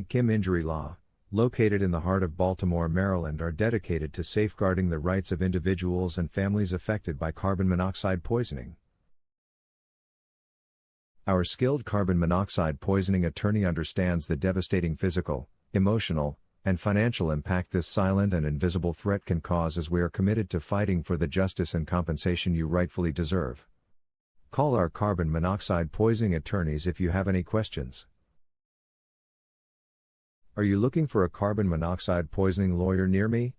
Kim Injury Law, located in the heart of Baltimore, Maryland, are dedicated to safeguarding the rights of individuals and families affected by carbon monoxide poisoning. Our skilled carbon monoxide poisoning attorney understands the devastating physical, emotional, and financial impact this silent and invisible threat can cause, as we are committed to fighting for the justice and compensation you rightfully deserve. Call our carbon monoxide poisoning attorneys if you have any questions. Are you looking for a carbon monoxide poisoning lawyer near me?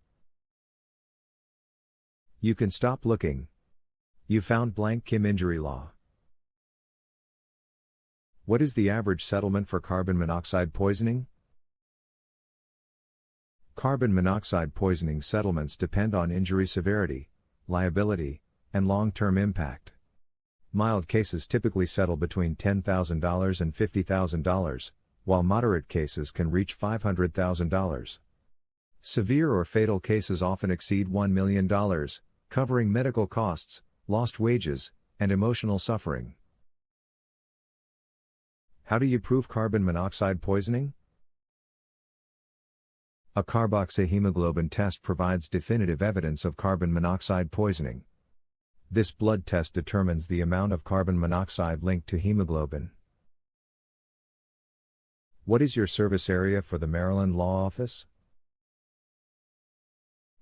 You can stop looking. You found Kim Injury Law. What is the average settlement for carbon monoxide poisoning? Carbon monoxide poisoning settlements depend on injury severity, liability, and long-term impact. Mild cases typically settle between $10,000 and $50,000, while moderate cases can reach $500,000. Severe or fatal cases often exceed $1 million, covering medical costs, lost wages, and emotional suffering. How do you prove carbon monoxide poisoning? A carboxyhemoglobin test provides definitive evidence of carbon monoxide poisoning. This blood test determines the amount of carbon monoxide linked to hemoglobin. What is your service area for the Maryland Law Office?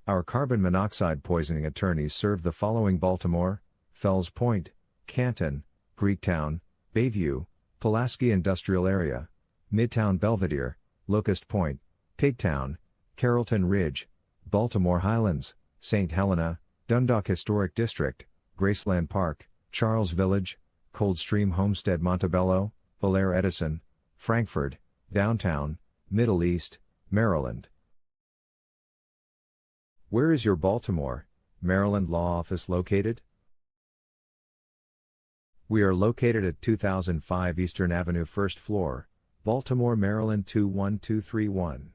Our carbon monoxide poisoning attorneys serve the following: Baltimore, Fells Point, Canton, Greektown, Bayview, Pulaski Industrial Area, Midtown Belvedere, Locust Point, Pigtown, Carrollton Ridge, Baltimore Highlands, St. Helena, Dundalk Historic District, Graceland Park, Charles Village, Coldstream Homestead, Montebello, Belair Edison, Frankford, Downtown, Middle East, Maryland. Where is your Baltimore, Maryland law office located? We are located at 2005 Eastern Avenue, 1st floor, Baltimore, Maryland 21231.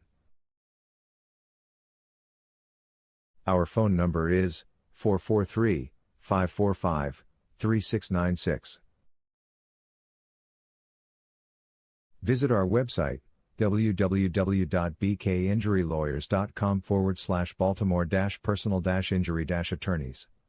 Our phone number is 443-545-3696. Visit our website, www.bkinjurylawyers.com/Baltimore-personal-injury-attorneys.